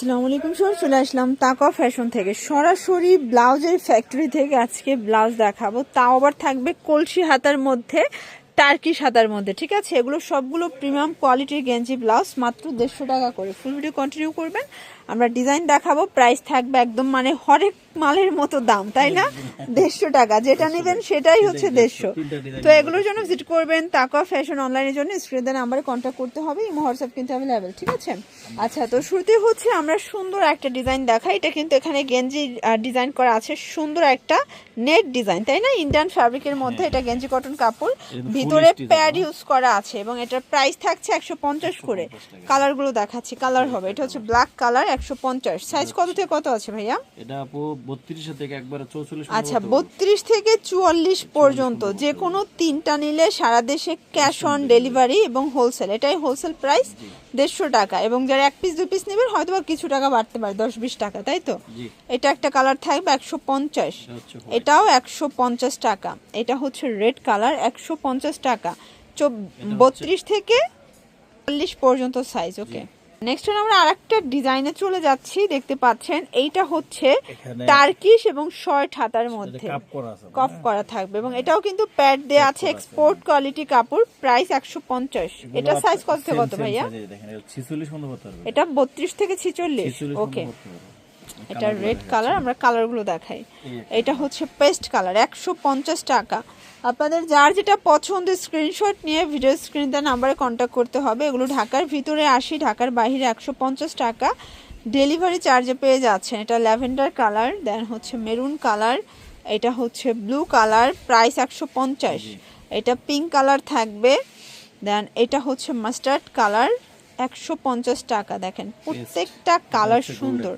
আসসালামু আলাইকুম স্যার, চলে আসলাম তাকা ফ্যাশন থেকে সরাসরি ব্লাউজের ফ্যাক্টরি থেকে। আজকে ব্লাউজ দেখাবো, তাও আবার থাকবে কলসি হাতার মধ্যে, টার্কিশ হাতার মধ্যে। ঠিক আছে, এগুলো সবগুলো প্রিমিয়াম কোয়ালিটির গেঞ্জি ব্লাউজ, মাত্র 150 টাকা করে। ফুল ভিডিও কন্টিনিউ করবেন, আমরা ডিজাইন দেখাবো, প্রাইস থাকবে একদম মানে হরেক মালের মতো দাম, তাই না? 150 টাকা, যেটা নেবেন সেটাই হচ্ছে 150। তো এগুলোর জন্য ভিজিট করবেন তাকা ফ্যাশন। অনলাইনের জন্য স্ক্রিনে নাম্বারে কন্ট্যাক্ট করতে হবে, ইমো হোয়াটসঅ্যাপ কিন্তু অ্যাভেলেবেল। ঠিক আছে, আচ্ছা, তো শুরুতে হচ্ছে আমরা সুন্দর একটা ডিজাইন দেখাই। এটা কিন্তু এখানে গেঞ্জি ডিজাইন করা আছে, সুন্দর একটা নেট ডিজাইন, তাই না? ইন্ডিয়ান ফ্যাব্রিকের মধ্যে, এটা গেঞ্জি কটন কাপড়, ভিতরে প্যাড ইউজ করা আছে এবং এটার প্রাইস থাকছে 150 করে। কালারগুলো দেখাচ্ছি, কালার হবে, এটা হচ্ছে ব্ল্যাক কালার, 150। সাইজ কত থেকে কত আছে ভাইয়া? এটা আপু 32 থেকে একবারে 44। আচ্ছা, 32 থেকে 44 পর্যন্ত, যে কোনো তিনটা নিলে সারা দেশে ক্যাশ অন ডেলিভারি এবং হোলসেল, এটাই হোলসেল প্রাইস 150 টাকা। এবং যারা এক পিস দুই পিস নেবেন হয়তো বা কিছু টাকা বাড়তে পারে, 10-20 টাকা, তাই তো? এটা একটা কালার থাকবে 150, এটাও 150 টাকা। এটা হচ্ছে রেড কালার, 150 টাকা। 32 থেকে 40 পর্যন্ত সাইজ। ওকে, নেক্সট আমরা আরেকটা ডিজাইনে চলে যাচ্ছি। দেখতে পাচ্ছেন এইটা হচ্ছে টার্কিশ এবং শর্ট হাতার মধ্যে কফ করা থাকবে এবং এটাও কিন্তু প্যাড দেয়া আছে, এক্সপোর্ট কোয়ালিটি কাপড়, প্রাইস 150। এটা সাইজ কত থেকে কত ভাইয়া? এটা 32 থেকে 46। ওকে, এটা রেড কালার, আমরা কালারগুলো দেখাই। এটা হচ্ছে পেস্ট কালার, 150 টাকা। আপনাদের যার যেটা পছন্দ স্ক্রিনশট নিয়ে ভিডিও স্ক্রিন দেওয়া নাম্বারে কন্ট্যাক্ট করতে হবে। এগুলো ঢাকার ভিতরে 80, ঢাকার বাইরে 150 টাকা। ডেলিভারি চার্জে পেয়ে যাচ্ছেন। এটা ল্যাভেন্ডার কালার, দেন হচ্ছে মেরুন কালার, এটা হচ্ছে ব্লু কালার, প্রাইস 150। এটা পিঙ্ক কালার থাকবে, দেন এটা হচ্ছে মাস্টার্ড কালার, 150 টাকা। দেখেন প্রত্যেকটা কালার সুন্দর।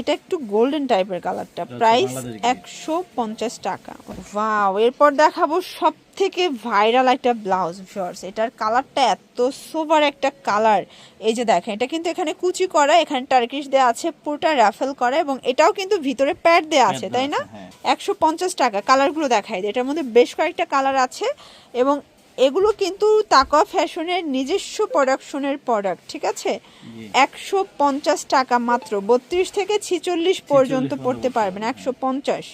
এটা একটু গোল্ডেন টাইপের কালারটা, প্রাইস 150 টাকা। ওয়াও, এরপর দেখাবো সব থেকে ভাইরাল একটা ব্লাউজ ভিউয়ার্স। এটার কালারটা এত সোভার একটা কালার। এই যে দেখেন, এটা কিন্তু এখানে কুচি করা, এখানে টার্কিশ দেওয়া আছে, পুরোটা রাফেল করা এবং এটাও কিন্তু ভিতরে প্যাড দেওয়া আছে, তাই না? 150 টাকা। কালারগুলো দেখাই, এটার মধ্যে বেশ কয়েকটা কালার আছে এবং এগুলো কিন্তু তাকা ফ্যাশনের নিজস্ব প্রোডাকশনের প্রোডাক্ট। ঠিক আছে, 150 টাকা মাত্র। 32 থেকে 46 পর্যন্ত পড়তে পারবেন, 150।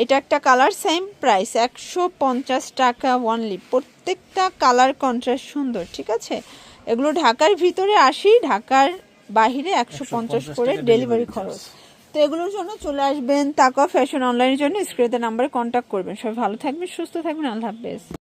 এটা একটা কালার, সেম প্রাইস, 150 টাকা ওনলি। প্রত্যেকটা কালার কন্ট্রাস্ট সুন্দর। ঠিক আছে, এগুলো ঢাকার ভিতরে 80, ঢাকার বাহিরে 150 করে ডেলিভারি খরচ। তো এগুলোর জন্য চলে আসবেন তাকা ফ্যাশন অনলাইনের জন্য, স্ক্রিনে নাম্বারে কন্ট্যাক্ট করবেন। সবাই ভালো থাকবেন, সুস্থ থাকবেন, আল্লাহ হাফেজ।